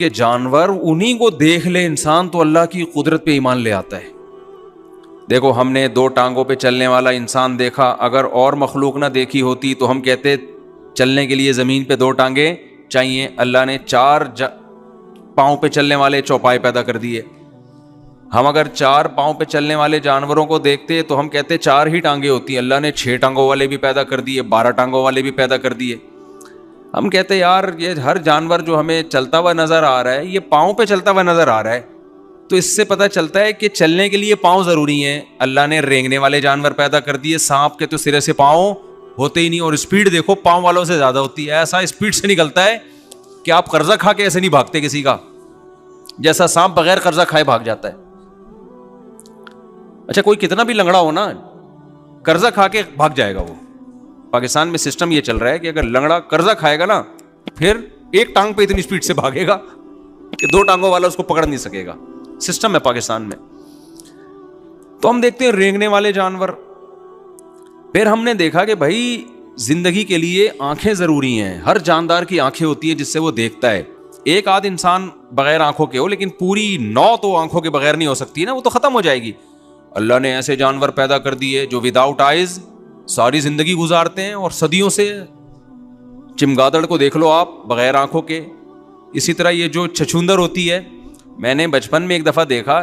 کہ جانور انہی کو دیکھ لے انسان تو اللہ کی قدرت پہ ایمان لے آتا ہے. دیکھو ہم نے 2 ٹانگوں پہ چلنے والا انسان دیکھا, اگر اور مخلوق نہ دیکھی ہوتی تو ہم کہتے چلنے کے لیے زمین پہ 2 ٹانگیں چاہیے. اللہ نے 4 پاؤں پہ چلنے والے چوپائے پیدا کر دیے. ہم اگر 4 پاؤں پہ چلنے والے جانوروں کو دیکھتے تو ہم کہتے 4 ہی ٹانگیں ہوتی ہیں. اللہ نے 6 ٹانگوں والے بھی پیدا کر دیے, 12 ٹانگوں والے بھی پیدا کر دیے. ہم کہتے یار یہ ہر جانور جو ہمیں چلتا ہوا نظر آ رہا ہے یہ پاؤں پہ چلتا ہوا نظر آ رہا ہے, تو اس سے پتہ چلتا ہے کہ چلنے کے لیے پاؤں ضروری ہیں. اللہ نے رینگنے والے جانور پیدا کر دیے. سانپ کے تو سرے سے پاؤں ہوتے ہی نہیں, اور اسپیڈ دیکھو پاؤں والوں سے زیادہ ہوتی ہے. ایسا اسپیڈ سے نکلتا ہے کہ آپ قرضہ کھا کے ایسے نہیں بھاگتے کسی کا, جیسا سانپ بغیر قرضہ کھائے بھاگ جاتا ہے. اچھا کوئی کتنا بھی لنگڑا ہو نا, قرضہ کھا کے بھاگ جائے گا. وہ پاکستان میں سسٹم یہ چل رہا ہے کہ اگر لنگڑا قرضہ کھائے گا نا پھر ایک ٹانگ پہ اتنی اسپیڈ سے بھاگے گا کہ 2 ٹانگوں والا اس کو پکڑ نہیں سکے گا. سسٹم ہے پاکستان میں. تو ہم دیکھتے ہیں رینگنے والے جانور. پھر ہم نے دیکھا کہ بھائی زندگی کے لیے آنکھیں ضروری ہیں. ہر جاندار کی آنکھیں ہوتی ہیں جس سے وہ دیکھتا ہے. ایک آدھ انسان بغیر آنکھوں کے ہو, لیکن پوری 9 تو آنکھوں کے بغیر نہیں ہو سکتی نا, وہ تو ختم ہو جائے گی. اللہ نے ایسے جانور پیدا کر دیے جو وداؤٹ آئیز ساری زندگی گزارتے ہیں اور صدیوں سے. چمگادڑ کو دیکھ لو آپ بغیر آنکھوں کے. اسی طرح یہ جو چھچھوندر ہوتی ہے, میں نے بچپن میں ایک دفعہ دیکھا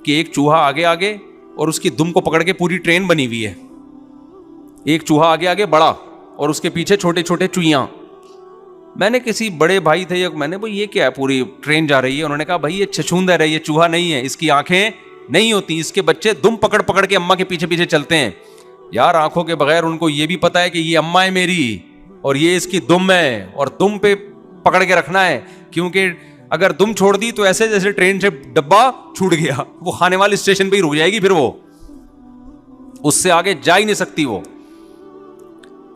کہ ایک چوہا آگے آگے اور اس کی دم کو پکڑ کے پوری ٹرین بنی ہوئی ہے. ایک چوہا آگے آگے بڑا اور اس کے پیچھے چھوٹے چھوٹے چوہیاں. میں نے کسی بڑے بھائی تھے, میں نے بھائی یہ کیا ہے پوری ٹرین جا رہی ہے. انہوں نے کہا بھائی یہ چھچھوندر ہے, یہ چوہا نہیں ہے, اس کی آنکھیں نہیں ہوتی, اس کے بچے دم پکڑ پکڑ کے اماں کے پیچھے پیچھے چلتے ہیں. یار آنکھوں کے بغیر ان کو یہ بھی پتا ہے کہ یہ اماں ہے میری اور یہ اس کی دم ہے, اور دم پہ پکڑ کے رکھنا ہے, کیونکہ اگر دم چھوڑ دی تو ایسے جیسے ٹرین سے ڈبہ چھوٹ گیا, وہ کھانے والے اسٹیشن پہ ہی رک جائے گی, پھر وہ اس سے آگے جا ہی نہیں سکتی. وہ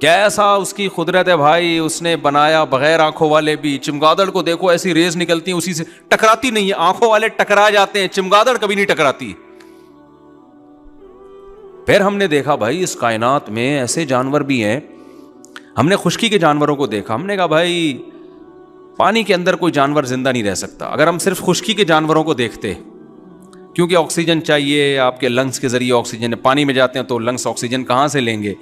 کیسا اس کی قدرت ہے بھائی, اس نے بنایا بغیر آنکھوں والے بھی. چمگادڑ کو دیکھو ایسی ریز نکلتی ہیں, اسی سے ٹکراتی نہیں ہے. آنکھوں والے ٹکرا جاتے ہیں, چمگادڑ کبھی نہیں ٹکراتی. پھر ہم نے دیکھا بھائی اس کائنات میں ایسے جانور بھی ہیں. ہم نے خشکی کے جانوروں کو دیکھا. ہم نے کہا بھائی پانی کے اندر کوئی جانور زندہ نہیں رہ سکتا اگر ہم صرف خشکی کے جانوروں کو دیکھتے, کیونکہ آکسیجن چاہیے, آپ کے لنگس کے ذریعے آکسیجن, پانی میں جاتے ہیں تو لنگس آکسیجن کہاں سے لیں گے.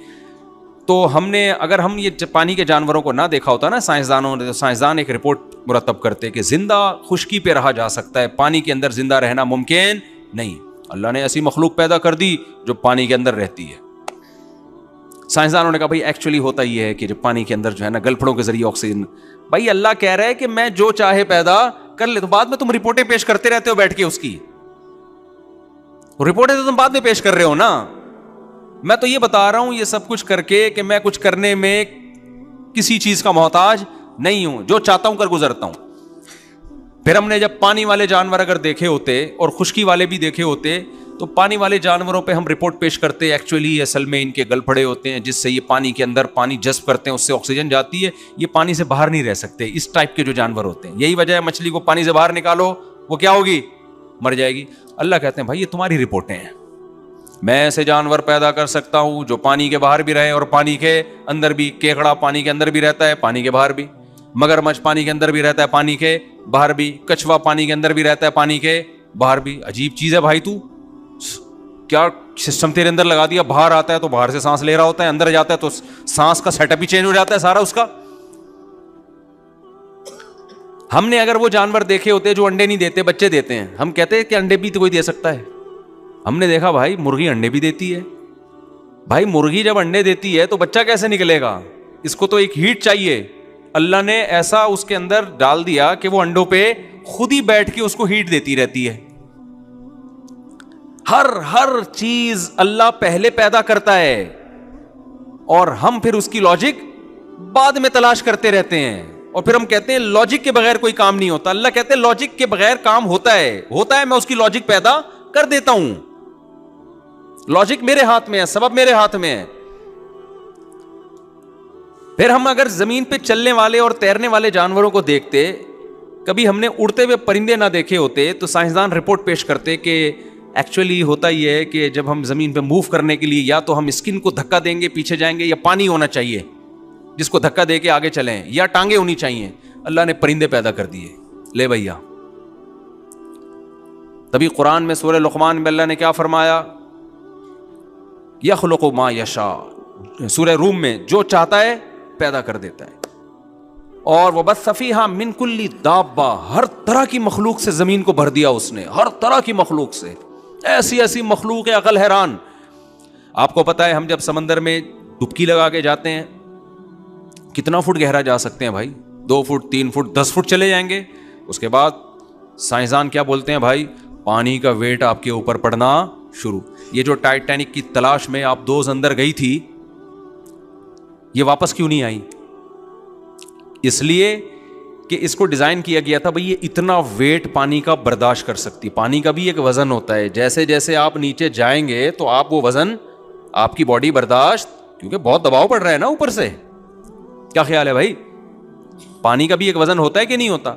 تو ہم نے اگر ہم یہ پانی کے جانوروں کو نہ دیکھا ہوتا نا سائنسدانوں نے, تو سائنسدان ایک رپورٹ مرتب کرتے کہ زندہ خشکی پہ رہا جا سکتا ہے, پانی کے اندر زندہ رہنا ممکن نہیں. اللہ نے ایسی مخلوق پیدا کر دی جو پانی کے اندر رہتی ہے. سائنسدانوں نے کہا بھائی ایکچولی ہوتا یہ ہے کہ جو پانی کے اندر جو ہے نا گلپھڑوں کے ذریعے آکسیجن. بھائی اللہ کہہ رہا ہے کہ میں جو چاہے پیدا کر لے, تو بعد میں تم رپورٹیں پیش کرتے رہتے ہو بیٹھ کے. اس کی رپورٹیں تو تم بعد میں پیش کر رہے ہو نا. میں تو یہ بتا رہا ہوں یہ سب کچھ کر کے کہ میں کچھ کرنے میں کسی چیز کا محتاج نہیں ہوں, جو چاہتا ہوں کر گزرتا ہوں. پھر ہم نے جب پانی والے جانور اگر دیکھے ہوتے اور خشکی والے بھی دیکھے ہوتے, تو پانی والے جانوروں پہ ہم رپورٹ پیش کرتے ایکچولی اصل میں ان کے گل پھڑے ہوتے ہیں جس سے یہ پانی کے اندر پانی جذب کرتے ہیں, اس سے آکسیجن جاتی ہے, یہ پانی سے باہر نہیں رہ سکتے. اس ٹائپ کے جو جانور ہوتے ہیں, یہی وجہ ہے مچھلی کو پانی سے باہر نکالو وہ کیا ہوگی, مر جائے گی. اللہ کہتے ہیں بھائی یہ تمہاری رپورٹیں ہیں, میں ایسے جانور پیدا کر سکتا ہوں جو پانی کے باہر بھی رہے اور پانی کے اندر بھی. کیکڑا پانی کے اندر بھی رہتا ہے, پانی کے باہر بھی. مگرمچھ پانی کے اندر بھی رہتا ہے, پانی کے باہر بھی. کچھوا پانی کے اندر بھی رہتا ہے, پانی کے باہر بھی. عجیب چیز ہے بھائی, تو کیا سسٹم تیرے اندر لگا دیا, باہر آتا ہے تو باہر سے سانس لے رہا ہوتا ہے, اندر جاتا ہے تو سانس کا سیٹ اپ ہی چینج ہو جاتا ہے سارا اس کا. ہم نے اگر وہ جانور دیکھے ہوتے جو انڈے نہیں دیتے بچے دیتے ہیں, ہم کہتے ہیں کہ انڈے بھی تو کوئی دے سکتا ہے. ہم نے دیکھا بھائی مرغی انڈے بھی دیتی ہے. بھائی مرغی جب انڈے دیتی ہے تو بچہ کیسے نکلے گا, اس کو تو ایک ہیٹ چاہیے. اللہ نے ایسا اس کے اندر ڈال دیا کہ وہ انڈوں پہ خود ہی بیٹھ کے اس کو ہیٹ دیتی رہتی ہے. ہر چیز اللہ پہلے پیدا کرتا ہے اور ہم پھر اس کی لاجک بعد میں تلاش کرتے رہتے ہیں, اور پھر ہم کہتے ہیں لاجک کے بغیر کوئی کام نہیں ہوتا. اللہ کہتے ہیں لاجک کے بغیر کام ہوتا ہے, میں اس کی لاجک پیدا کر دیتا ہوں. لاجک میرے ہاتھ میں ہے, سبب میرے ہاتھ میں ہے. پھر ہم اگر زمین پہ چلنے والے اور تیرنے والے جانوروں کو دیکھتے, کبھی ہم نے اڑتے ہوئے پرندے نہ دیکھے ہوتے, تو سائنسدان رپورٹ پیش کرتے کہ ایکچولی ہوتا یہ ہے کہ جب ہم زمین پہ موو کرنے کے لیے یا تو ہم اسکن کو دھکا دیں گے پیچھے جائیں گے, یا پانی ہونا چاہیے جس کو دھکا دے کے آگے چلیں, یا ٹانگیں ہونی چاہیے. اللہ نے پرندے پیدا کر دیے. لے بھیا. تبھی قرآن میں سورہ لقمان میں اللہ نے کیا فرمایا, یخلق ما یشاء, سورہ روم میں جو چاہتا ہے پیدا کر دیتا ہے. اور وبث فیہا من کل دابہ, ہر طرح کی مخلوق سے زمین کو بھر دیا اس نے, ہر طرح کی مخلوق سے, ایسی ایسی مخلوق ہے عقل حیران. آپ کو پتا ہے ہم جب سمندر میں ڈبکی لگا کے جاتے ہیں کتنا فٹ گہرا جا سکتے ہیں بھائی؟ 2 فٹ 3 فٹ 10 فٹ چلے جائیں گے. اس کے بعد سائنسدان کیا بولتے ہیں بھائی, پانی کا ویٹ آپ کے اوپر پڑنا شروع. یہ جو ٹائٹینک کی تلاش میں آپ دوز اندر گئی تھی, یہ واپس کیوں نہیں آئی؟ اس لیے کہ اس کو ڈیزائن کیا گیا تھا بھئی یہ اتنا ویٹ پانی کا برداشت کر سکتی. پانی کا بھی ایک وزن ہوتا ہے, جیسے جیسے آپ نیچے جائیں گے تو آپ وہ وزن آپ کی باڈی برداشت, کیونکہ بہت دباؤ پڑ رہا ہے نا اوپر سے. کیا خیال ہے بھائی؟ پانی کا بھی ایک وزن ہوتا ہے کہ نہیں ہوتا؟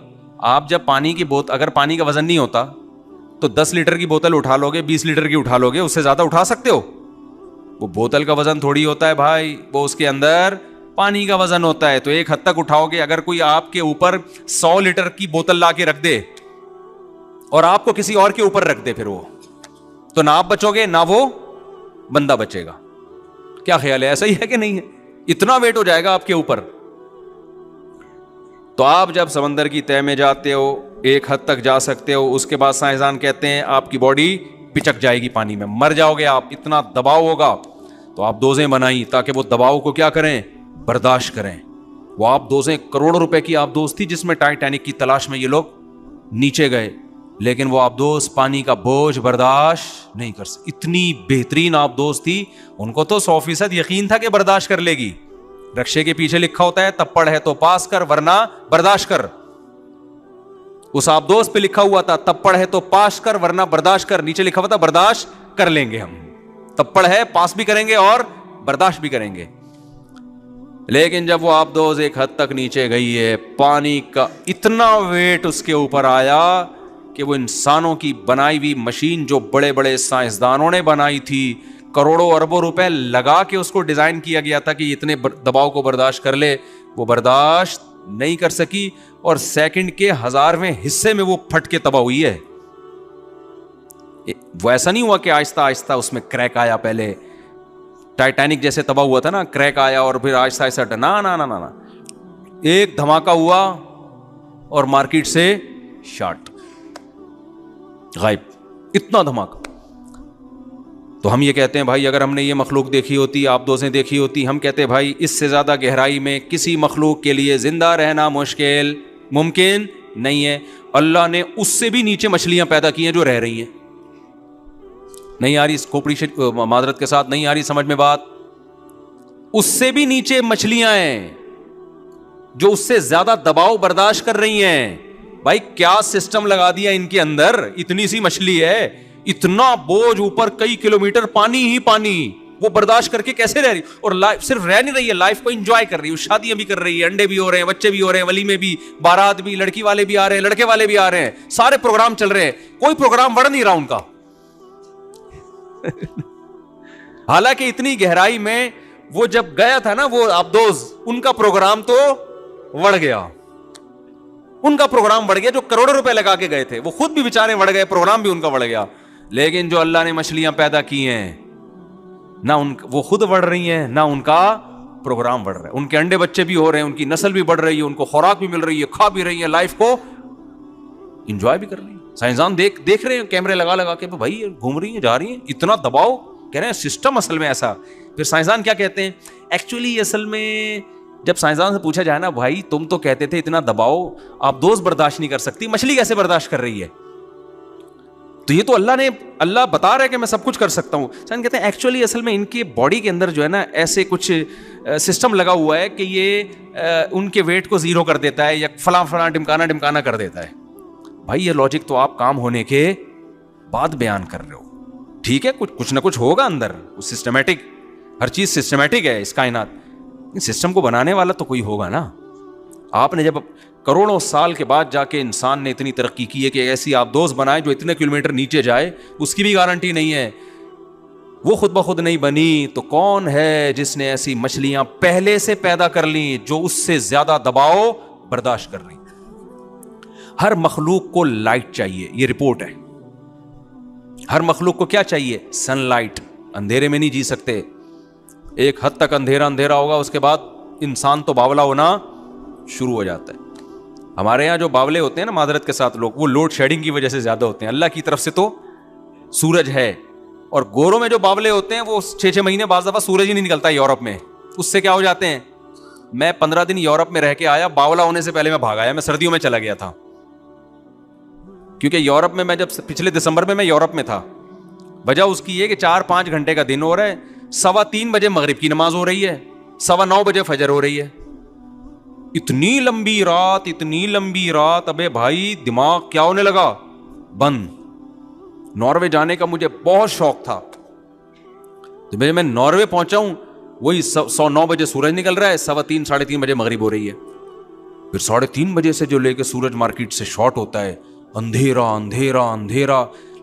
آپ جب پانی کی بوتل, اگر پانی کا وزن نہیں ہوتا تو 10 لیٹر کی بوتل اٹھا لو گے, 20 لیٹر کی اٹھا لو گے, اس سے زیادہ اٹھا سکتے ہو؟ وہ بوتل کا وزن تھوڑی ہوتا ہے بھائی, وہ اس کے اندر پانی کا وزن ہوتا ہے. تو ایک حد تک اٹھاؤ گے. اگر کوئی آپ کے اوپر 100 لیٹر کی بوتل لا کے رکھ دے اور آپ کو کسی اور کے اوپر رکھ دے, پھر وہ تو نہ آپ بچو گے نہ وہ بندہ بچے گا. کیا خیال ہے, ایسا ہی ہے کہ نہیں ہے؟ اتنا ویٹ ہو جائے گا آپ کے اوپر. تو آپ جب سمندر کی تہہ میں جاتے ہو ایک حد تک جا سکتے ہو, اس کے بعد سائنسدان کہتے ہیں آپ کی باڈی پچک جائے گی پانی میں, مر جاؤ گے آپ, اتنا دباؤ ہوگا. تو آپ دوزیں بنائی تاکہ وہ دباؤ کو کیا کریں, برداشت کریں. وہ آپ دوزیں کروڑوں روپے کی آپ دوز تھی جس میں ٹائٹینک کی تلاش میں یہ لوگ نیچے گئے, لیکن وہ آپ دوز پانی کا بوجھ برداشت نہیں کر سکتی. اتنی بہترین آپ دوز تھی, ان کو تو 100% یقین تھا کہ برداشت کر لے گی. رکشے کے پیچھے لکھا ہوتا ہے تپڑ ہے تو پاس کر ورنہ برداشت کر. اس آپ دوست پہ لکھا ہوا تھا تپڑ ہے تو پاس کر ورنہ برداشت کر, نیچے لکھا ہوا تھا برداشت کر لیں گے ہم. تپڑ ہے, پاس بھی کریں گے اور برداشت بھی کریں گے. لیکن جب وہ آپ دوز ایک حد تک نیچے گئی ہے, پانی کا اتنا ویٹ اس کے اوپر آیا کہ وہ انسانوں کی بنائی ہوئی مشین جو بڑے بڑے سائنسدانوں نے بنائی تھی, کروڑوں اربوں روپے لگا کے اس کو ڈیزائن کیا گیا تھا کہ اتنے دباؤ کو برداشت کر لے, وہ برداشت نہیں کر سکی اور سیکنڈ کے 1000ویں حصے میں وہ پھٹ کے تباہ ہوئی ہے. وہ ایسا نہیں ہوا کہ آہستہ آہستہ اس میں کریک آیا, پہلے ٹائٹینک جیسے تباہ ہوا تھا نا, کریک آیا اور پھر آہستہ آہستہ نا نا نا نا ایک دھماکہ ہوا اور مارکیٹ سے شارٹ, غائب, اتنا دھماکہ. تو ہم یہ کہتے ہیں بھائی اگر ہم نے یہ مخلوق دیکھی ہوتی, آپ دوزیں دیکھی ہوتی, ہم کہتے ہیں بھائی اس سے زیادہ گہرائی میں کسی مخلوق کے لیے زندہ رہنا ممکن نہیں ہے. اللہ نے اس سے بھی نیچے مچھلیاں پیدا کی ہیں جو رہ رہی ہیں. نہیں آ رہی کھوپڑی معذرت کے ساتھ نہیں آ رہی سمجھ میں بات؟ اس سے بھی نیچے مچھلیاں ہیں جو اس سے زیادہ دباؤ برداشت کر رہی ہیں. بھائی کیا سسٹم لگا دیا ان کے اندر, اتنی سی مچھلی ہے, اتنا بوجھ اوپر, کئی کلومیٹر پانی ہی پانی, وہ برداشت کر کے کیسے رہ رہی, اور لائف صرف رہ نہیں رہی ہے, لائف کو انجوائے کر رہی ہے, شادیاں بھی کر رہی ہے, انڈے بھی ہو رہے ہیں, بچے بھی ہو رہے ہیں, ولیمے بھی, بارات بھی, لڑکی والے بھی آ رہے ہیں, لڑکے والے بھی آ رہے ہیں, سارے پروگرام چل رہے ہیں, کوئی پروگرام بڑھ نہیں رہا ان کا. حالانکہ اتنی گہرائی میں وہ جب گیا تھا نا وہ آبدوز, ان کا پروگرام تو بڑھ گیا, ان کا پروگرام بڑھ گیا, جو کروڑوں روپے لگا کے گئے تھے وہ خود بھی بیچارے بڑھ گئے, پروگرام بھی ان کا بڑھ گیا. لیکن جو اللہ نے مچھلیاں پیدا کی ہیں نہ وہ خود بڑھ رہی ہیں نہ ان کا پروگرام بڑھ رہا ہے, ان کے انڈے بچے بھی ہو رہے ہیں, ان کی نسل بھی بڑھ رہی ہے, ان کو خوراک بھی مل رہی ہے, کھا بھی رہی ہے, لائف کو انجوائے بھی کر رہی ہے. سائنسدان دیکھ رہے ہیں کیمرے لگا کے, بھائی گھوم رہی ہیں, جا رہی ہیں, اتنا دباؤ, کہہ رہے ہیں سسٹم اصل میں ایسا. پھر سائنسدان کیا کہتے ہیں, ایکچولی اصل میں جب سائنسدان سے پوچھا جائے نا, بھائی تم تو کہتے تھے اتنا دباؤ آپ دوست برداشت نہیں کر سکتی, مچھلی کیسے برداشت کر رہی ہے؟ تو یہ تو اللہ بتا رہا ہے کہ میں سب کچھ کر سکتا ہوں. سائنس کہتے ہیں ایکچولی اصل میں ان کی باڈی کے اندر جو ہے نا ایسے کچھ سسٹم لگا ہوا ہے کہ یہ ان کے ویٹ کو زیرو کر دیتا ہے یا فلاں ڈمکانا کر دیتا ہے. بھائی یہ لاجک تو آپ کام ہونے کے بعد بیان کر رہے ہو, ٹھیک ہے, کچھ نہ کچھ ہوگا اندر, سسٹمیٹک, ہر چیز سسٹمیٹک ہے اس کائنات. سسٹم کو بنانے والا تو کوئی ہوگا نا. آپ نے جب کروڑوں سال کے بعد جا کے انسان نے اتنی ترقی کی ہے کہ ایسی آپ دوست بنائے جو اتنے کلومیٹر نیچے جائے, اس کی بھی گارنٹی نہیں ہے, وہ خود بخود نہیں بنی. تو کون ہے جس نے ایسی مچھلیاں پہلے سے پیدا کر لی جو اس سے زیادہ دباؤ برداشت کر رہی؟ ہر مخلوق کو لائٹ چاہیے، یہ رپورٹ ہے. ہر مخلوق کو کیا چاہیے؟ Sun light. اندھیرے میں نہیں جی سکتے. ایک حد تک اندھیرا ہوگا، اس کے بعد انسان تو باولا ہونا شروع ہو جاتا ہے. ہمارے یہاں جو باولے ہوتے ہیں نا معذرت کے ساتھ لوگ، وہ لوڈ شیڈنگ کی وجہ سے زیادہ ہوتے ہیں. اللہ کی طرف سے تو سورج ہے. اور گوروں میں جو باولے ہوتے ہیں وہ 6 مہینے بعض دفعہ سورج ہی نہیں نکلتا یورپ میں. اس سے کیا ہو جاتے ہیں. میں 15 دن یورپ میں رہ کے آیا، باولا ہونے سے پہلے میں بھاگ آیا. میں سردیوں میں چلا گیا تھا کیونکہ یورپ میں جب پچھلے دسمبر میں یورپ میں تھا. وجہ اس کی یہ کہ 4-5 گھنٹے کا دن ہو رہا ہے، 3:15 بجے مغرب کی نماز ہو رہی ہے، 9:15 بجے فجر ہو رہی ہے. اتنی لمبی رات. ابے بھائی دماغ کیا ہونے لگا بند. ناروے جانے کا مجھے بہت شوق تھا، تو میں ناروے پہنچا ہوں، وہی 9 بجے سورج نکل رہا ہے، 3:15 3:30 بجے مغرب ہو رہی ہے. پھر 3:30 بجے سے جو لے کے سورج مارکیٹ سے شارٹ ہوتا ہے، اندھیرا.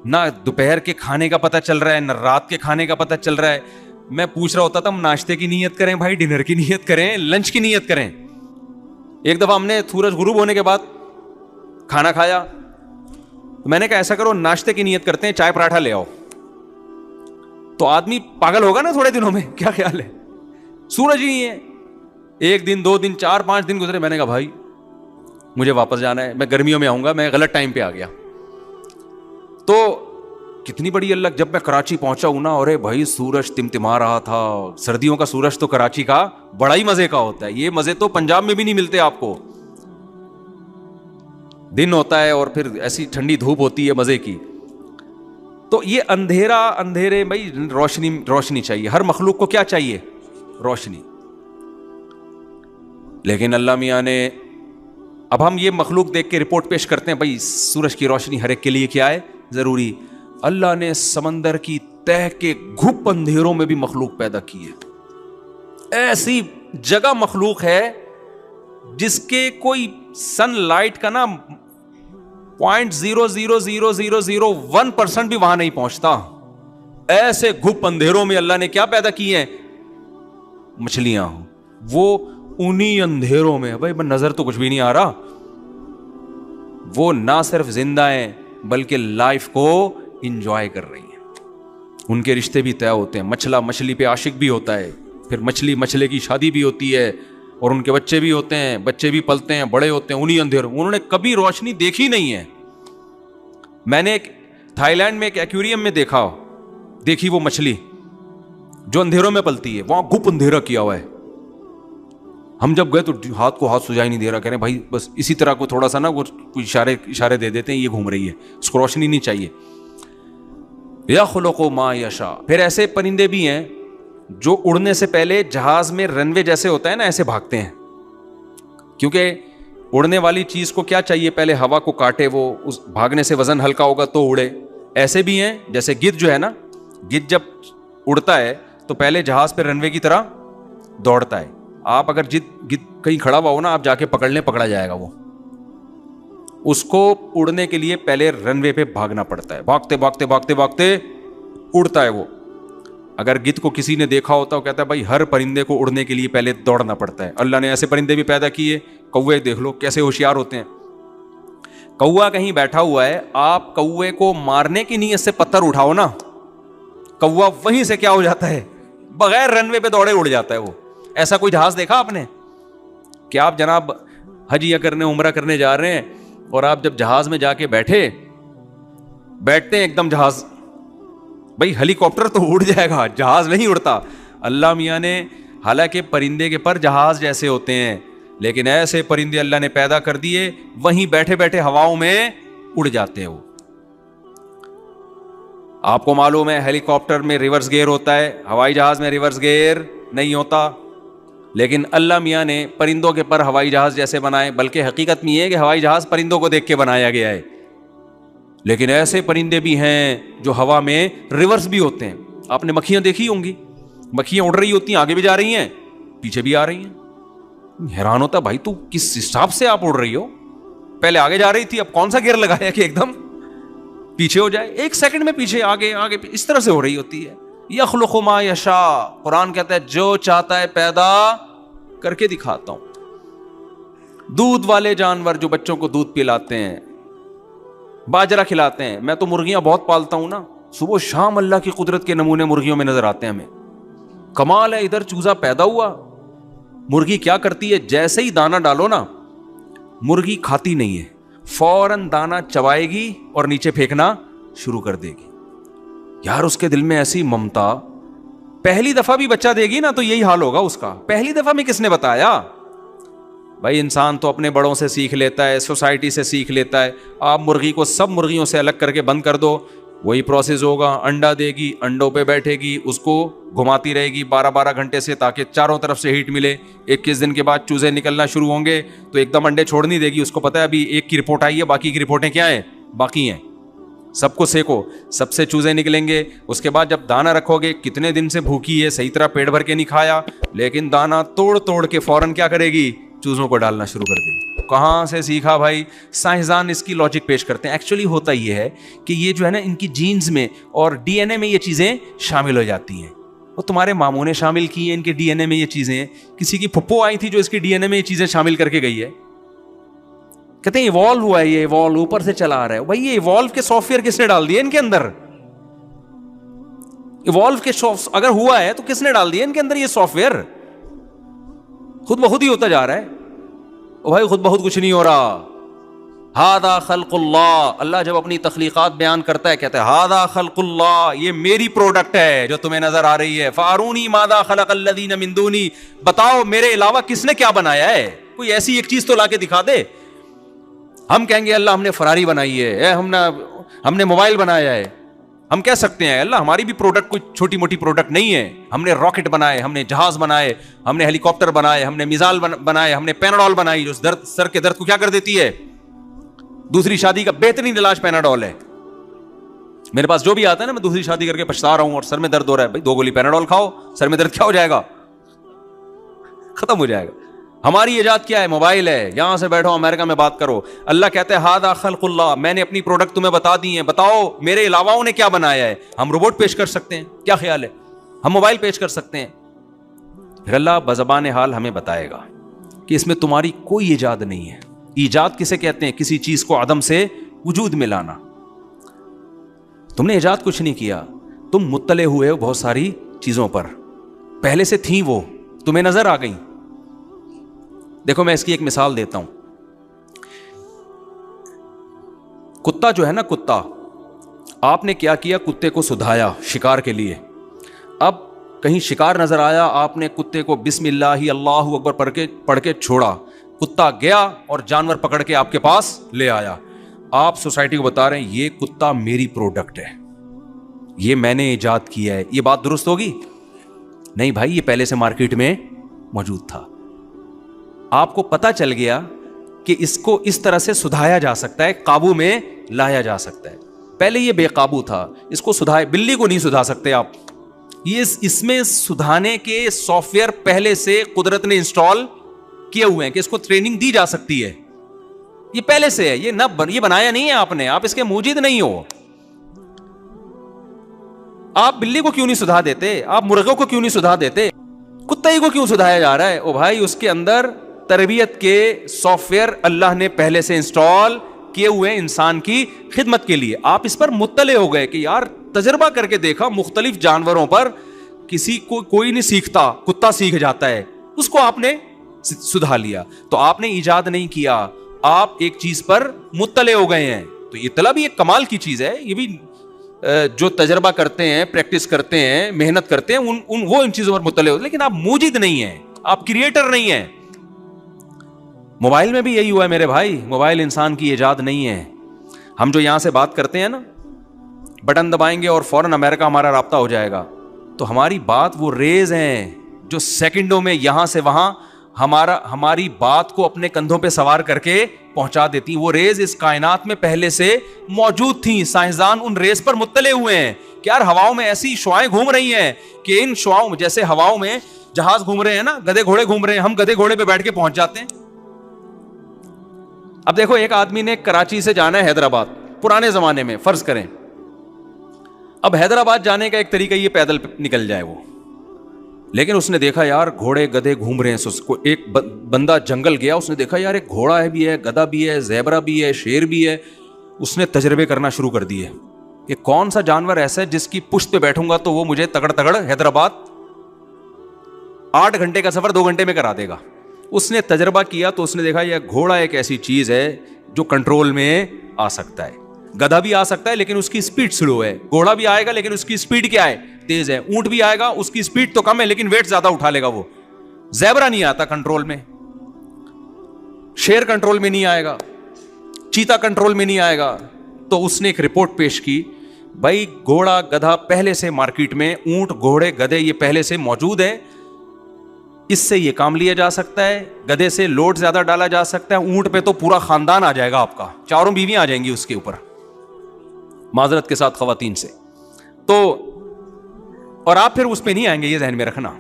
نہ دوپہر کے کھانے کا پتہ چل رہا ہے، نہ رات کے کھانے کا پتہ چل رہا ہے. میں پوچھ رہا ہوتا تھا ہم ناشتے کی نیت کریں بھائی، ڈنر کی نیت کریں، لنچ کی نیت کریں. ایک دفعہ ہم نے سورج غروب ہونے کے بعد کھانا کھایا، میں نے کہا ایسا کرو ناشتے کی نیت کرتے ہیں، چائے پراٹھا لے آؤ. تو آدمی پاگل ہوگا نا تھوڑے دنوں میں، کیا خیال ہے؟ سورج ہی نہیں ہے. 1 دن 2 دن 4-5 دن گزرے، میں نے کہا بھائی مجھے واپس جانا ہے، میں گرمیوں میں آؤں گا. میں غلط ٹائم پہ آ گیا. تو کتنی بڑی اللہ، جب میں کراچی پہنچا ہوں نا، ارے بھائی سورج تمتما رہا تھا. سردیوں کا سورج تو کراچی کا بڑا ہی مزے کا ہوتا ہے. یہ مزے تو پنجاب میں بھی نہیں ملتے آپ کو. دن ہوتا ہے اور پھر ایسی ٹھنڈی دھوپ ہوتی ہے مزے کی. تو یہ اندھیرے بھائی روشنی چاہیے. ہر مخلوق کو کیا چاہیے؟ روشنی. لیکن اللہ میاں نے، اب ہم یہ مخلوق دیکھ کے رپورٹ پیش کرتے ہیں بھائی سورج کی روشنی ہر ایک کے لیے کیا ہے؟ ضروری. اللہ نے سمندر کی تہ کے گھپ اندھیروں میں بھی مخلوق پیدا کی ہے. ایسی جگہ مخلوق ہے جس کے کوئی سن لائٹ کا نا 0.00001% بھی وہاں نہیں پہنچتا. ایسے گھپ اندھیروں میں اللہ نے کیا پیدا کی ہیں؟ مچھلیاں. وہ انہی اندھیروں میں بھائی نظر تو کچھ بھی نہیں آ رہا، وہ نہ صرف زندہ ہیں بلکہ لائف کو انجوائے کر رہی ہیں. ان کے رشتے بھی طے ہوتے ہیں. مچھلا مچھلی پہ عاشق بھی ہوتا ہے، پھر مچھلی مچھلے کی شادی بھی ہوتی ہے، اور ان کے بچے بھی ہوتے ہیں، بچے بھی پلتے ہیں، بڑے ہوتے ہیں انہی اندھیروں. انہوں نے کبھی روشنی دیکھی نہیں ہے. میں نے تھائی لینڈ میں ایک ایکویریم میں دیکھی وہ مچھلی جو اندھیروں میں پلتی ہے. وہاں گھپ اندھیرا کیا ہوا ہے. ہم جب گئے تو ہاتھ کو ہاتھ سجائی نہیں دے رہا، کہہ رہے بھائی بس اسی طرح کو تھوڑا سا نا وہ اشارے دے دیتے ہیں، یہ گھوم رہی ہے، اس کو روشنی نہیں چاہیے. یخلق ما یشاء. پھر ایسے پرندے بھی ہیں جو اڑنے سے پہلے جہاز میں رن وے جیسے ہوتا ہے نا ایسے بھاگتے ہیں، کیونکہ اڑنے والی چیز کو کیا چاہیے؟ پہلے ہوا کو کاٹے، وہ اس بھاگنے سے وزن ہلکا ہوگا تو اڑے. ایسے بھی ہیں جیسے گدھ جو ہے نا، گدھ جب اڑتا ہے تو پہلے جہاز پہ رن وے کی طرح دوڑتا ہے. آپ اگر گدھ کہیں کھڑا ہوا ہو نا، آپ جا کے پکڑ لیں، پکڑا جائے گا. وہ اس کو اڑنے کے لیے پہلے رن وے پہ بھاگنا پڑتا ہے، بھاگتے بھاگتے بھاگتے بھاگتے اڑتا ہے وہ. اگر گدھ کو کسی نے دیکھا ہوتا ہے، وہ کہتا ہے بھائی ہر پرندے کو اڑنے کے لیے پہلے دوڑنا پڑتا ہے. اللہ نے ایسے پرندے بھی پیدا کیے. کوے دیکھ لو کیسے ہوشیار ہوتے ہیں. کوا کہیں بیٹھا ہوا ہے، آپ کوے کو مارنے کی نیت سے پتھر اٹھاؤ نا، کوا وہیں سے کیا ہو جاتا ہے؟ بغیر رن وے پہ دوڑے اڑ جاتا ہے وہ. ایسا کوئی جہاز دیکھا آپ نے کہ آپ جناب حج یا کرنے عمرہ کرنے جا رہے ہیں اور آپ جب جہاز میں جا کے بیٹھتے ہیں ایک دم جہاز، بھائی ہیلی کاپٹر تو اڑ جائے گا، جہاز نہیں اڑتا. اللہ میاں نے حالانکہ پرندے کے پر جہاز جیسے ہوتے ہیں، لیکن ایسے پرندے اللہ نے پیدا کر دیے وہیں بیٹھے بیٹھے ہواؤں میں اڑ جاتے ہیں وہ. آپ کو معلوم ہے ہیلی کاپٹر میں ریورس گیئر ہوتا ہے، ہوائی جہاز میں ریورس گیئر نہیں ہوتا. لیکن اللہ میاں نے پرندوں کے پر ہوائی جہاز جیسے بنائے، بلکہ حقیقت میں یہ ہے کہ ہوائی جہاز پرندوں کو دیکھ کے بنایا گیا ہے. لیکن ایسے پرندے بھی ہیں جو ہوا میں ریورس بھی ہوتے ہیں. آپ نے مکھیاں دیکھی ہوں گی، مکھیاں اڑ رہی ہوتی ہیں، آگے بھی جا رہی ہیں، پیچھے بھی آ رہی ہیں. حیران ہوتا بھائی تو کس حساب سے آپ اڑ رہی ہو؟ پہلے آگے جا رہی تھی، اب کون سا گیئر لگایا کہ ایک دم پیچھے ہو جائے؟ 1 سیکنڈ میں پیچھے آگے اس طرح سے ہو رہی ہوتی ہے. یخلق ما یشاء. قرآن کہتا ہے جو چاہتا ہے پیدا کر کے دکھاتا ہوں. دودھ والے جانور جو بچوں کو دودھ پلاتے ہیں، باجرا کھلاتے ہیں. میں تو مرغیاں بہت پالتا ہوں نا, صبح شام اللہ کی قدرت کے نمونے مرغیوں میں نظر آتے ہیں ہمیں. کمال ہے, ادھر چوزا پیدا ہوا, مرغی کیا کرتی ہے, جیسے ہی دانا ڈالو نا, مرغی کھاتی نہیں ہے, فوراً دانا چبائے گی اور نیچے پھینکنا شروع کر دے گی. یار اس کے دل میں ایسی ممتا, پہلی دفعہ بھی بچہ دے گی نا تو یہی حال ہوگا اس کا. پہلی دفعہ میں کس نے بتایا بھائی؟ انسان تو اپنے بڑوں سے سیکھ لیتا ہے, سوسائٹی سے سیکھ لیتا ہے. آپ مرغی کو سب مرغیوں سے الگ کر کے بند کر دو, وہی پروسیس ہوگا. انڈا دے گی, انڈوں پہ بیٹھے گی, اس کو گھماتی رہے گی 12 گھنٹے سے تاکہ چاروں طرف سے ہیٹ ملے. 21 دن کے بعد چوزے نکلنا شروع ہوں گے تو ایک دم انڈے چھوڑ نہیں دے گی. اس کو پتا ہے ابھی ایک کی رپورٹ آئی ہے, باقی کی رپورٹیں کیا ہیں, باقی ہیں. سب کو سیکو, سب سے چوزے نکلیں گے. اس کے بعد جب دانا رکھو گے, کتنے دن سے بھوکی ہے, صحیح طرح پیٹ بھر کے نہیں کھایا, لیکن دانا توڑ کے فوراً کیا کرے گی, چوزوں کو ڈالنا شروع کر دے گی. کہاں سے سیکھا بھائی؟ سائنسدان اس کی لاجک پیش کرتے ہیں. ایکچولی ہوتا یہ ہے کہ یہ جو ہے نا ان کی جینز میں اور ڈی این اے میں یہ چیزیں شامل ہو جاتی ہیں. وہ تمہارے ماموں نے شامل کی ہیں ان کے ڈی این اے میں یہ چیزیں. کسی کی پھپھو آئی تھی جو اس کی ڈی این اے میں یہ چیزیں شامل کر کے گئی ہے. کہتے ہیں ایوالو ہوا ہے, یہ ایوالو اوپر سے چلا آ رہا ہے. بھائی یہ ایوالو کے سافٹ ویئر کس نے ڈال دیے ان کے اندر؟ ایوالو کے اگر ہوا ہے تو کس نے ڈال دیا ان کے اندر یہ سافٹ ویئر؟ خود بخود ہی ہوتا جا رہا ہے. بھائی خود بخود کچھ نہیں ہو رہا. ہاذا خلق اللہ, اللہ جب اپنی تخلیقات بیان کرتا ہے کہتا ہے ہاذا خلق اللہ, یہ میری پروڈکٹ ہے جو تمہیں نظر آ رہی ہے. فارونی ماذا خلق الذین من دونی, بتاؤ میرے علاوہ کس نے کیا بنایا ہے. کوئی ایسی ایک چیز تو لا کے دکھا دے. ہم کہیں گے اللہ ہم نے فراری بنائی ہے, ہم نے موبائل بنایا ہے. ہم کہہ سکتے ہیں اللہ ہماری بھی پروڈکٹ کوئی چھوٹی موٹی پروڈکٹ نہیں ہے. ہم نے راکٹ بنائے, ہم نے جہاز بنائے, ہم نے ہیلی کاپٹر بنائے, ہم نے میزائل بنائے, ہم نے پیناڈول بنائی جو سر کے درد کو کیا کر دیتی ہے. دوسری شادی کا بہترین علاج پیناڈول ہے. میرے پاس جو بھی آتا ہے نا, میں دوسری شادی کر کے پچھتا رہا ہوں اور سر میں درد ہو رہا ہے, بھائی 2 گولی پیناڈول کھاؤ, سر میں درد کیا ہو جائے گا, ختم ہو جائے گا. ہماری ایجاد کیا ہے؟ موبائل ہے. یہاں سے بیٹھو امریکہ میں بات کرو. اللہ کہتے ہیں ہاذا خلق اللہ, میں نے اپنی پروڈکٹ تمہیں بتا دی ہیں, بتاؤ میرے علاوہ نے کیا بنایا ہے. ہم روبوٹ پیش کر سکتے ہیں, کیا خیال ہے؟ ہم موبائل پیش کر سکتے ہیں. پھر اللہ بزبان حال ہمیں بتائے گا کہ اس میں تمہاری کوئی ایجاد نہیں ہے. ایجاد کسے کہتے ہیں؟ کسی چیز کو عدم سے وجود میں لانا. تم نے ایجاد کچھ نہیں کیا, تم مطلع ہوئے ہو بہت ساری چیزوں پر, پہلے سے تھیں وہ, تمہیں نظر آ گئیں. دیکھو میں اس کی ایک مثال دیتا ہوں. کتا جو ہے نا, کتا, آپ نے کیا کیا, کتے کو سدھایا شکار کے لیے. اب کہیں شکار نظر آیا, آپ نے کتے کو بسم اللہ اللہ اکبر پڑھ کے چھوڑا. کتا گیا اور جانور پکڑ کے آپ کے پاس لے آیا. آپ سوسائٹی کو بتا رہے ہیں یہ کتا میری پروڈکٹ ہے, یہ میں نے ایجاد کیا ہے. یہ بات درست ہوگی؟ نہیں بھائی, یہ پہلے سے مارکیٹ میں موجود تھا. آپ کو پتا چل گیا کہ اس کو اس طرح سے سدھایا جا سکتا ہے, قابو میں لایا جا سکتا ہے. پہلے یہ بے قابو تھا, اس کو سدھائے. بلی کو نہیں سدھا سکتے آپ. یہ اس میں سدھانے کے سافٹ ویئر پہلے سے قدرت نے انسٹال کیے ہوئے ہیں کہ اس کو ٹریننگ دی جا سکتی ہے. یہ پہلے سے ہے, یہ بنایا نہیں ہے آپ نے, آپ اس کے موجد نہیں ہو. آپ بلی کو کیوں نہیں سدھا دیتے؟ آپ مرغوں کو کیوں نہیں سدھا دیتے؟ کتے کو کیوں سدھایا جا رہا ہے؟ او بھائی اس کے اندر تربیت کے سافٹ ویئر اللہ نے پہلے سے انسٹال کیے ہوئے ہیں انسان کی خدمت کے لیے. آپ اس پر مطلع ہو گئے کہ یار تجربہ کر کے دیکھا مختلف جانوروں پر, کسی کو کوئی نہیں سیکھتا, کتا سیکھ جاتا ہے, اس کو آپ نے سدھا لیا. تو آپ نے ایجاد نہیں کیا, آپ ایک چیز پر مطلع ہو گئے ہیں. تو اطلاع بھی ایک کمال کی چیز ہے. یہ بھی جو تجربہ کرتے ہیں, پریکٹس کرتے ہیں, محنت کرتے ہیں, وہ ان چیزوں پر مطلع ہوتے ہیں. لیکن آپ موجد نہیں ہیں, آپ کریٹر نہیں ہیں. موبائل میں بھی یہی ہوا ہے میرے بھائی, موبائل انسان کی ایجاد نہیں ہے. ہم جو یہاں سے بات کرتے ہیں نا, بٹن دبائیں گے اور فوراً امریکہ ہمارا رابطہ ہو جائے گا. تو ہماری بات وہ ریز ہیں جو سیکنڈوں میں یہاں سے وہاں ہماری بات کو اپنے کندھوں پہ سوار کر کے پہنچا دیتی. وہ ریز اس کائنات میں پہلے سے موجود تھیں. سائنسدان ان ریز پر مطلع ہوئے ہیں کہ یار ہواؤں میں ایسی شعاعیں گھوم رہی ہیں کہ ان شعاؤں میں, جیسے ہواؤں میں جہاز گھوم رہے ہیں نا, گدھے گھوڑے گھوم رہے ہیں, ہم گدھے گھوڑے پہ بیٹھ کے پہنچ جاتے ہیں. اب دیکھو ایک آدمی نے کراچی سے جانا ہے حیدرآباد, پرانے زمانے میں فرض کریں. اب حیدرآباد جانے کا ایک طریقہ یہ پیدل نکل جائے وہ, لیکن اس نے دیکھا یار گھوڑے گدھے گھوم رہے ہیں. ایک بندہ جنگل گیا, اس نے دیکھا یار ایک گھوڑا ہے بھی ہے, گدھا بھی ہے, زیبرا بھی ہے, شیر بھی ہے. اس نے تجربے کرنا شروع کر دیے کہ کون سا جانور ایسا ہے جس کی پشت پہ بیٹھوں گا تو وہ مجھے تگڑ تگڑ حیدرآباد 8 گھنٹے کا سفر 2 گھنٹے میں کرا دے گا. اس نے تجربہ کیا تو اس نے دیکھا یہ گھوڑا ایک ایسی چیز ہے جو کنٹرول میں آ سکتا ہے. گدھا بھی آ سکتا ہے لیکن اس کی اسپیڈ سلو ہے, گھوڑا بھی آئے گا لیکن اس کی اسپیڈ کیا ہے, تیز ہے. اونٹ بھی آئے گا, اس کی اسپیڈ تو کم ہے لیکن ویٹ زیادہ اٹھا لے گا. وہ زیبرا نہیں آتا کنٹرول میں, شیر کنٹرول میں نہیں آئے گا, چیتا کنٹرول میں نہیں آئے گا. تو اس نے ایک رپورٹ پیش کی, بھائی گھوڑا گدھا پہلے سے مارکیٹ میں, اونٹ گھوڑے گدھے یہ پہلے سے موجود ہے, اس سے یہ کام لیا جا سکتا ہے, گدھے سے لوڈ زیادہ ڈالا جا سکتا ہے, اونٹ پہ تو پورا خاندان آ جائے گا آپ کا, 4 بیویاں آ جائیں گی اس کے اوپر, معذرت کے ساتھ خواتین سے. تو اور آپ پھر اس پہ نہیں آئیں گے, یہ ذہن میں رکھنا,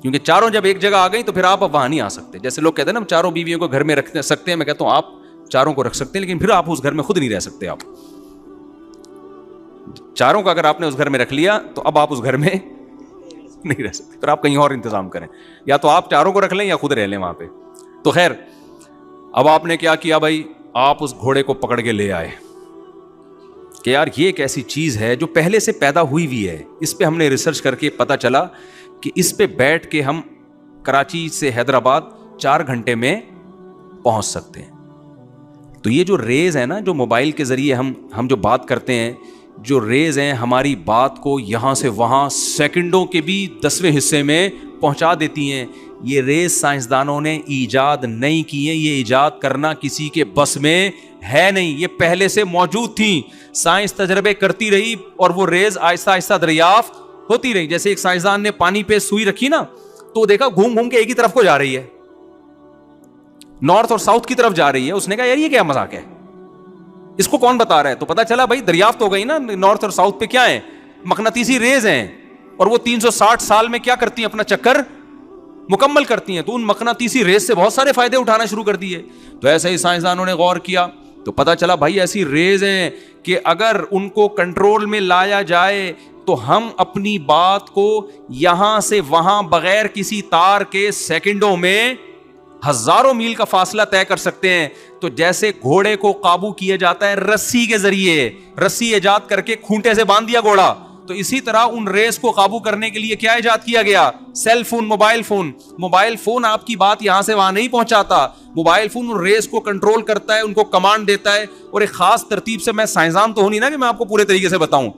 کیونکہ چاروں جب ایک جگہ آ گئی تو پھر آپ اب وہاں نہیں آ سکتے. جیسے لوگ کہتے ہیں نا 4 بیویوں کو گھر میں رکھ سکتے ہیں, میں کہتا ہوں آپ 4 کو رکھ سکتے ہیں لیکن پھر آپ اس گھر میں خود نہیں رہ سکتے. آپ 4 کو اگر آپ نے اس گھر میں رکھ لیا تو اب آپ اس گھر میں نہیں رہ سکتے, پھر آپ کہیں اور انتظام کریں, یا تو آپ 4 کو رکھ لیں یا خود رہ لیں وہاں پہ. تو خیر اب آپ نے کیا کیا بھائی, آپ اس گھوڑے کو پکڑ کے لے آئے کہ یار یہ ایک ایسی چیز ہے جو پہلے سے پیدا ہوئی ہوئی ہے. اس پہ ہم نے ریسرچ کر کے پتا چلا کہ اس پہ بیٹھ کے ہم کراچی سے حیدرآباد 4 گھنٹے میں پہنچ سکتے ہیں. تو یہ جو ریز ہے نا, جو موبائل کے ذریعے ہم جو بات کرتے ہیں, جو ریز ہیں ہماری بات کو یہاں سے وہاں سیکنڈوں کے بھی 10ویں حصے میں پہنچا دیتی ہیں. یہ ریز سائنسدانوں نے ایجاد نہیں کی ہیں, یہ ایجاد کرنا کسی کے بس میں ہے نہیں, یہ پہلے سے موجود تھیں. سائنس تجربے کرتی رہی اور وہ ریز آہستہ آہستہ دریافت ہوتی رہی. جیسے ایک سائنسدان نے پانی پہ سوئی رکھی نا, تو دیکھا گھوم گھوم کے ایک ہی طرف کو جا رہی ہے, نارتھ اور ساؤتھ کی طرف جا رہی ہے. اس نے کہا یار یہ کیا مذاق ہے, اس کو کون بتا رہا ہے؟ تو پتا چلا بھائی دریافت ہو گئی نا, نارتھ اور ساؤتھ پہ کیا ہے, مقناطیسی ریز ہیں, اور وہ 360 سال میں کیا کرتی ہیں, اپنا چکر مکمل کرتی ہیں. تو ان مقناطیسی ریز سے بہت سارے فائدے اٹھانا شروع کر دیے. تو ایسے ہی سائنسدانوں نے غور کیا تو پتا چلا بھائی ایسی ریز ہیں کہ اگر ان کو کنٹرول میں لایا جائے تو ہم اپنی بات کو یہاں سے وہاں بغیر کسی تار کے سیکنڈوں میں ہزاروں میل کا فاصلہ طے کر سکتے ہیں. تو جیسے گھوڑے کو قابو کیا جاتا ہے رسی کے ذریعے, رسی ایجاد کر کے کھونٹے سے باندھ دیا گھوڑا, تو اسی طرح ان ریز کو قابو کرنے کے لیے کیا ایجاد کیا گیا, cell phone, mobile phone. Mobile phone آپ کی بات یہاں سے وہاں نہیں پہنچاتا, موبائل فون ان ریز کو کنٹرول کرتا ہے, ان کو کمانڈ دیتا ہے, اور ایک خاص ترتیب سے. میں سائنسدان تو ہوں نہیں نا کہ میں آپ کو پورے طریقے سے بتاؤں.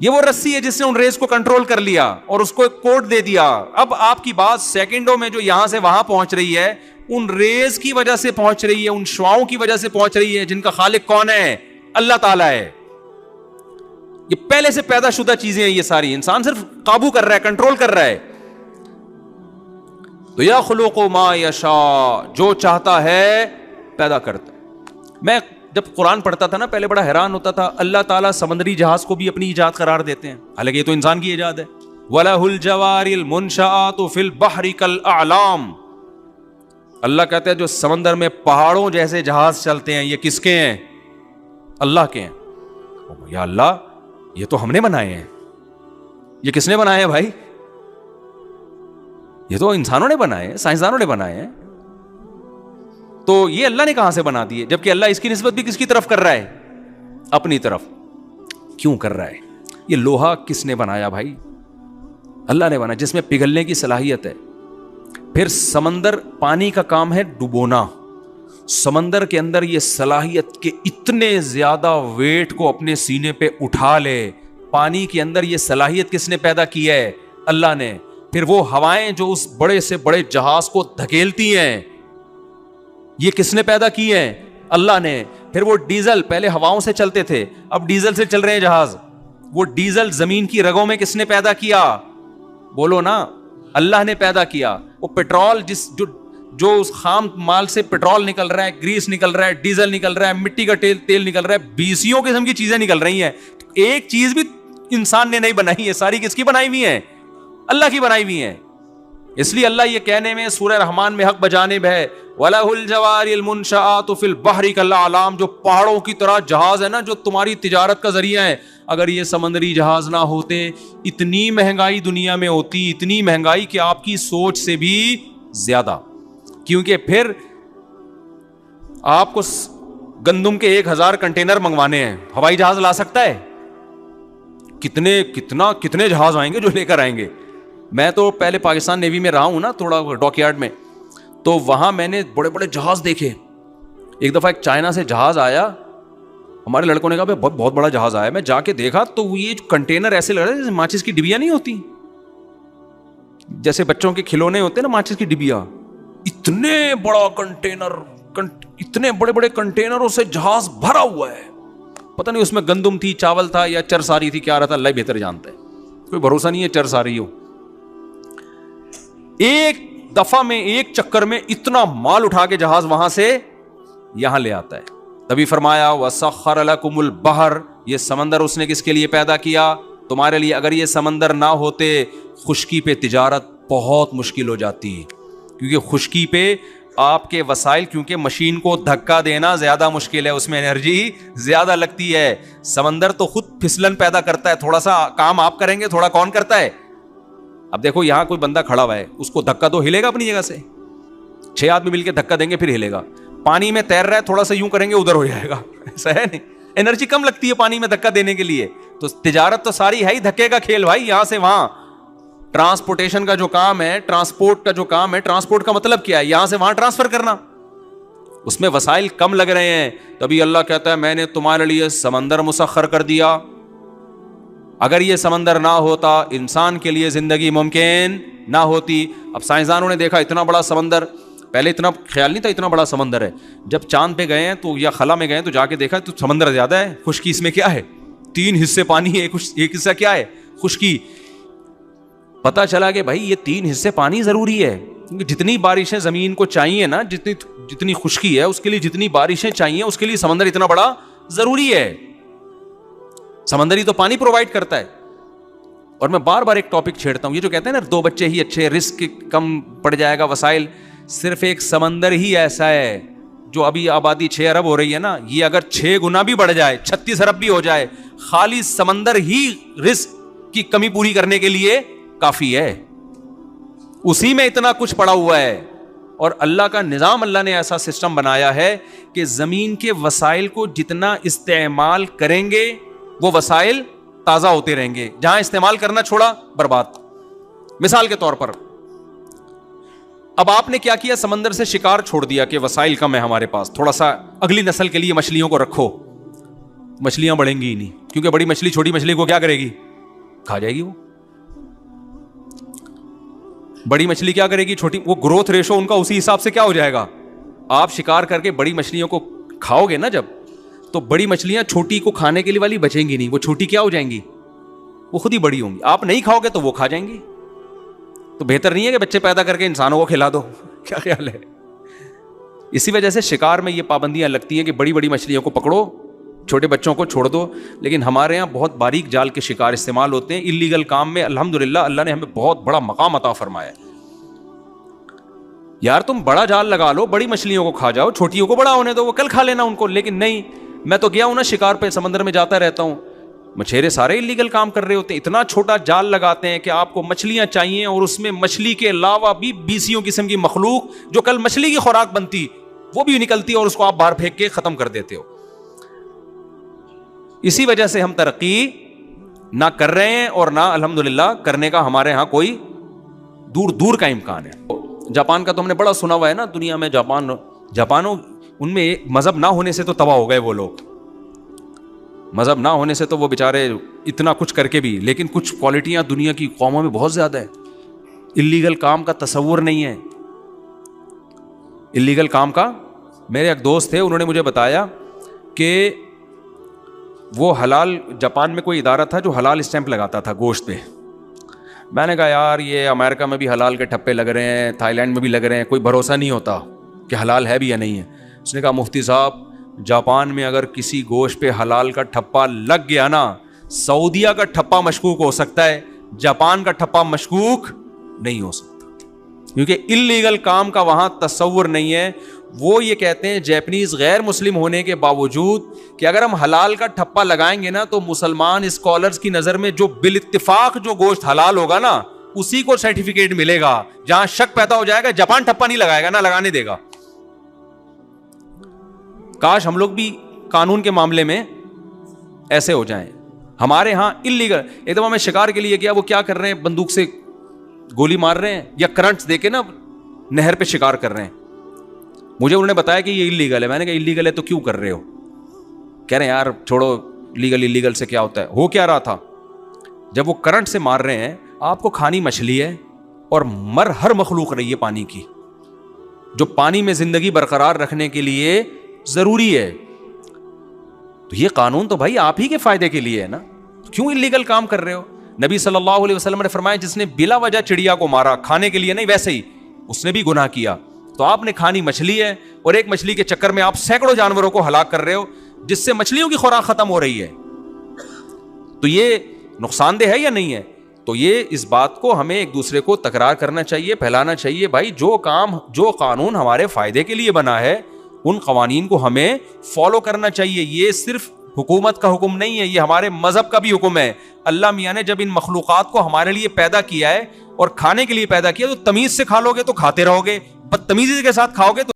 یہ وہ رسی ہے جس نے ان ریز کو کنٹرول کر لیا اور اس کو ایک کوڈ دے دیا. اب آپ کی بات سیکنڈوں میں جو یہاں سے وہاں پہنچ رہی ہے, ان ریز کی وجہ سے پہنچ رہی ہے, ان شعاؤں کی وجہ سے پہنچ رہی ہے, جن کا خالق کون ہے, اللہ تعالیٰ ہے. یہ پہلے سے پیدا شدہ چیزیں ہیں, یہ ساری انسان صرف قابو کر رہا ہے, کنٹرول کر رہا ہے. تو یخلق ما یشاء, جو چاہتا ہے پیدا کرتا ہے. میں جب قرآن پڑھتا تھا نا پہلے بڑا حیران ہوتا تھا, اللہ تعالیٰ سمندری جہاز کو بھی اپنی ایجاد قرار دیتے ہیں, حالانکہ یہ تو انسان کی ایجاد ہے. وَلَهُ الْجَوَارِ الْمُنشَآتُ فِي الْبَحْرِ كَالْأَعْلَامِ, اللہ کہتا ہے جو سمندر میں پہاڑوں جیسے جہاز چلتے ہیں یہ کس کے ہیں, اللہ کے ہیں. یا اللہ یہ تو ہم نے بنائے ہیں. یہ کس نے بنائے ہیں بھائی؟ یہ تو انسانوں نے بنائے ہیں, سائنسدانوں نے بنائے ہیں. تو یہ اللہ نے کہاں سے بنا دیے, جبکہ اللہ اس کی نسبت بھی کس کی طرف کر رہا ہے, اپنی طرف. کیوں کر رہا ہے؟ یہ لوہا کس نے بنایا بھائی؟ اللہ نے بنایا, جس میں پگھلنے کی صلاحیت ہے. پھر سمندر, پانی کا کام ہے ڈبونا. سمندر کے اندر یہ صلاحیت کہ اتنے زیادہ ویٹ کو اپنے سینے پہ اٹھا لے, پانی کے اندر یہ صلاحیت کس نے پیدا کی ہے, اللہ نے. پھر وہ ہوائیں جو اس بڑے سے بڑے جہاز کو دھکیلتی ہیں, یہ کس نے پیدا کی ہیں, اللہ نے. پھر وہ ڈیزل, پہلے ہواؤں سے چلتے تھے, اب ڈیزل سے چل رہے ہیں جہاز. وہ ڈیزل زمین کی رگوں میں کس نے پیدا کیا, بولو نا, اللہ نے پیدا کیا. وہ پیٹرول جو اس خام مال سے پیٹرول نکل رہا ہے, گریس نکل رہا ہے, ڈیزل نکل رہا ہے, مٹی کا تیل نکل رہا ہے, 20 قسم کی چیزیں نکل رہی ہیں. ایک چیز بھی انسان نے نہیں بنائی ہے, ساری کس کی بنائی ہوئی ہیں, اللہ کی بنائی ہوئی ہیں. اس لیے اللہ یہ کہنے میں سورہ رحمان میں حق بجانب ہے, وَلَهُ الْجَوَارِ الْمُنشَآتُ فِي الْبَحْرِ كَالْأَعْلَامِ, جو پہاڑوں کی طرح جہاز ہے نا, جو تمہاری تجارت کا ذریعہ ہے. اگر یہ سمندری جہاز نہ ہوتے, اتنی مہنگائی دنیا میں ہوتی, اتنی مہنگائی کہ آپ کی سوچ سے بھی زیادہ. کیونکہ پھر آپ کو گندم کے 1000 کنٹینر منگوانے ہیں, ہوائی جہاز لا سکتا ہے؟ کتنے جہاز آئیں گے جو لے کر آئیں گے. میں تو پہلے پاکستان نیوی میں رہا ہوں نا, تھوڑا ڈاک یارڈ میں, تو وہاں میں نے بڑے بڑے جہاز دیکھے. ایک دفعہ ایک چائنا سے جہاز آیا, ہمارے لڑکوں نے کہا بہت بڑا جہاز آیا. میں جا کے دیکھا تو یہ کنٹینر ایسے لگ رہے جیسے ماچس کی ڈبیاں نہیں ہوتی, جیسے بچوں کے کھلونے ہوتے ہیں نا ماچس کی ڈبیا, اتنے بڑا کنٹینر, اتنے بڑے بڑے کنٹینروں سے جہاز بھرا ہوا ہے. پتہ نہیں اس میں گندم تھی, چاول تھا, یا چرس آ رہی تھی, کیا رہا تھا, اللہ بہتر جانتا ہے. کوئی بھروسہ نہیں ہے چرس آ رہی ہو. ایک دفعہ میں, ایک چکر میں اتنا مال اٹھا کے جہاز وہاں سے یہاں لے آتا ہے. تبھی فرمایا وَسَخَّرَ لَكُمُ الْبَحْرَ, یہ سمندر اس نے کس کے لیے پیدا کیا؟ تمہارے لیے. اگر یہ سمندر نہ ہوتے, خشکی پہ تجارت بہت مشکل ہو جاتی, کیونکہ خشکی پہ آپ کے وسائل, کیونکہ مشین کو دھکا دینا زیادہ مشکل ہے, اس میں انرجی زیادہ لگتی ہے. سمندر تو خود پھسلن پیدا کرتا ہے, تھوڑا سا کام آپ کریں گے, تھوڑا کون کرتا ہے. اب دیکھو یہاں کوئی بندہ کھڑا ہوا ہے, اس کو دھکا تو ہلے گا اپنی جگہ سے, 6 آدمی مل کے دھکا دیں گے پھر ہلے گا. پانی میں تیر رہا ہے, تھوڑا سا یوں کریں گے ادھر ہو جائے گا, ایسا ہے نہیں, انرجی کم لگتی ہے پانی میں دھکا دینے کے لیے. تو تجارت تو ساری ہے ہی دھکے کا کھیل بھائی, یہاں سے وہاں. ٹرانسپورٹیشن کا جو کام ہے, ٹرانسپورٹ کا جو کام ہے, ٹرانسپورٹ کا مطلب کیا ہے؟ یہاں سے وہاں ٹرانسفر کرنا. اس میں وسائل کم لگ رہے ہیں, تبھی اللہ کہتا ہے میں نے تمہارے لیے سمندر مسخر کر دیا. اگر یہ سمندر نہ ہوتا, انسان کے لیے زندگی ممکن نہ ہوتی. اب سائنسدانوں نے دیکھا اتنا بڑا سمندر, پہلے اتنا خیال نہیں تھا اتنا بڑا سمندر ہے. جب چاند پہ گئے ہیں تو, یا خلا میں گئے ہیں تو جا کے دیکھا تو سمندر زیادہ ہے, خشکی اس میں کیا ہے, 3 حصے پانی ہے, ایک حصہ کیا ہے, خشکی. پتا چلا کہ بھائی یہ 3 حصے پانی ضروری ہے, کیونکہ جتنی بارشیں زمین کو چاہیے نا, جتنی خشکی ہے اس کے لیے جتنی بارشیں چاہیے, اس کے لیے سمندر اتنا بڑا ضروری ہے. سمندر ہی تو پانی پرووائڈ کرتا ہے. اور میں بار بار ایک ٹاپک چھیڑتا ہوں, یہ جو کہتے ہیں نا 2 بچے ہی اچھے, رسک کم پڑ جائے گا, وسائل. صرف ایک سمندر ہی ایسا ہے جو ابھی آبادی 6 ارب ہو رہی ہے نا, یہ اگر 6 گنا بھی بڑھ جائے, 36 ارب بھی ہو جائے, خالی سمندر ہی رزق کی کمی پوری کرنے کے لیے کافی ہے. اسی میں اتنا کچھ پڑا ہوا ہے. اور اللہ کا نظام, اللہ نے ایسا سسٹم بنایا ہے کہ زمین کے وسائل کو جتنا استعمال کریں گے وہ وسائل تازہ ہوتے رہیں گے, جہاں استعمال کرنا چھوڑا برباد. مثال کے طور پر اب آپ نے کیا کیا, سمندر سے شکار چھوڑ دیا کہ وسائل کم ہے ہمارے پاس, تھوڑا سا اگلی نسل کے لیے مچھلیوں کو رکھو. مچھلیاں بڑھیں گی ہی نہیں, کیونکہ بڑی مچھلی چھوٹی مچھلی کو کیا کرے گی, کھا جائے گی. وہ بڑی مچھلی کیا کرے گی, چھوٹی, وہ گروتھ ریشو ان کا اسی حساب سے کیا ہو جائے گا. آپ شکار کر کے بڑی مچھلیوں کو کھاؤ گے نا جب, تو بڑی مچھلیاں چھوٹی کو کھانے کے لیے والی بچیں گی نہیں, وہ چھوٹی کیا ہو جائیں گی, وہ خود ہی بڑی ہوں گی. آپ نہیں کھاؤ گے تو وہ کھا جائیں گی. تو بہتر نہیں ہے کہ بچے پیدا کر کے انسانوں کو کھلا دو, کیا خیال ہے. اسی وجہ سے شکار میں یہ پابندیاں لگتی ہیں کہ بڑی بڑی مچھلیوں کو پکڑو, چھوٹے بچوں کو چھوڑ دو. لیکن ہمارے یہاں بہت باریک جال کے شکار استعمال ہوتے ہیں اللیگل کام میں. الحمدللہ اللہ نے ہمیں بہت بڑا مقام عطا فرمایا. یار تم بڑا جال لگا لو, بڑی مچھلیوں کو کھا جاؤ, چھوٹیوں کو بڑا ہونے دو, وہ کل کھا لینا ان کو. لیکن نہیں, میں تو گیا ہوں نا شکار پہ, سمندر میں جاتا رہتا ہوں, مچھیرے سارے اللیگل کام کر رہے ہوتے ہیں. اتنا چھوٹا جال لگاتے ہیں کہ آپ کو مچھلیاں چاہیے, اور اس میں مچھلی کے علاوہ بھی 20 قسم کی مخلوق جو کل مچھلی کی خوراک بنتی وہ بھی نکلتی ہے, اور اس کو آپ باہر پھینک کے ختم کر دیتے ہو. اسی وجہ سے ہم ترقی نہ کر رہے ہیں, اور نہ الحمدللہ کرنے کا ہمارے ہاں کوئی دور دور کا امکان ہے. جاپان کا تو ہم نے بڑا سنا ہوا ہے نا دنیا میں. جاپانوں ان میں مذہب نہ ہونے سے تو تباہ ہو گئے وہ لوگ, مذہب نہ ہونے سے تو وہ بیچارے اتنا کچھ کر کے بھی. لیکن کچھ کوالٹیاں دنیا کی قوموں میں بہت زیادہ ہے. اللیگل کام کا تصور نہیں ہے, اللیگل کام کا. میرے ایک دوست تھے, انہوں نے مجھے بتایا کہ وہ حلال, جاپان میں کوئی ادارہ تھا جو حلال اسٹیمپ لگاتا تھا گوشت پہ. میں نے کہا یار یہ امریکہ میں بھی حلال کے ٹھپے لگ رہے ہیں, تھائی لینڈ میں بھی لگ رہے ہیں, کوئی بھروسہ نہیں ہوتا کہ حلال ہے بھی یا نہیں ہے. اس نے کہا مفتی صاحب جاپان میں اگر کسی گوشت پہ حلال کا ٹھپا لگ گیا نا, سعودیہ کا ٹھپا مشکوک ہو سکتا ہے, جاپان کا ٹھپا مشکوک نہیں ہو سکتا, کیونکہ اللیگل کام کا وہاں تصور نہیں ہے. وہ یہ کہتے ہیں جیپنیز غیر مسلم ہونے کے باوجود کہ اگر ہم حلال کا ٹھپا لگائیں گے نا تو مسلمان اسکالرز کی نظر میں جو بالاتفاق جو گوشت حلال ہوگا نا اسی کو سرٹیفکیٹ ملے گا. جہاں شک پیدا ہو جائے گا, جاپان ٹھپا نہیں لگائے گا, نہ لگانے دے گا. کاش ہم لوگ بھی قانون کے معاملے میں ایسے ہو جائیں. ہمارے ہاں انلیگل, ایک دفعہ میں شکار کے لیے گیا, وہ کیا کر رہے ہیں, بندوق سے گولی مار رہے ہیں یا کرنٹس دے کے نا نہر پہ شکار کر رہے ہیں. مجھے انہوں نے بتایا کہ یہ انلیگل ہے. میں نے کہا انلیگل ہے تو کیوں کر رہے ہو؟ کہہ رہے ہیں یار چھوڑو, لیگل انلیگل سے کیا ہوتا ہے. ہو کیا رہا تھا, جب وہ کرنٹ سے مار رہے ہیں, آپ کو کھانی مچھلی ہے اور ہر مخلوق رہی ہے پانی کی, جو پانی میں زندگی برقرار رکھنے کے لیے ضروری ہے. تو یہ قانون تو بھائی آپ ہی کے فائدے کے لیے ہے نا, کیوں انلیگل کام کر رہے ہو؟ نبی صلی اللہ علیہ وسلم نے فرمایا جس نے بلا وجہ چڑیا کو مارا, کھانے کے لیے نہیں ویسے ہی, اس نے بھی گناہ کیا. تو آپ نے کھانی مچھلی ہے اور ایک مچھلی کے چکر میں آپ سینکڑوں جانوروں کو ہلاک کر رہے ہو, جس سے مچھلیوں کی خوراک ختم ہو رہی ہے. تو یہ نقصان دہ ہے یا نہیں ہے؟ تو یہ اس بات کو ہمیں ایک دوسرے کو تکرار کرنا چاہیے, پھیلانا چاہیے. بھائی جو قانون ہمارے فائدے کے لیے بنا ہے, ان قوانین کو ہمیں فالو کرنا چاہیے. یہ صرف حکومت کا حکم نہیں ہے, یہ ہمارے مذہب کا بھی حکم ہے. اللہ میاں نے جب ان مخلوقات کو ہمارے لیے پیدا کیا ہے اور کھانے کے لیے پیدا کیا, تو تمیز سے کھا لو گے تو کھاتے رہو گے, بدتمیزی کے ساتھ کھاؤ گے تو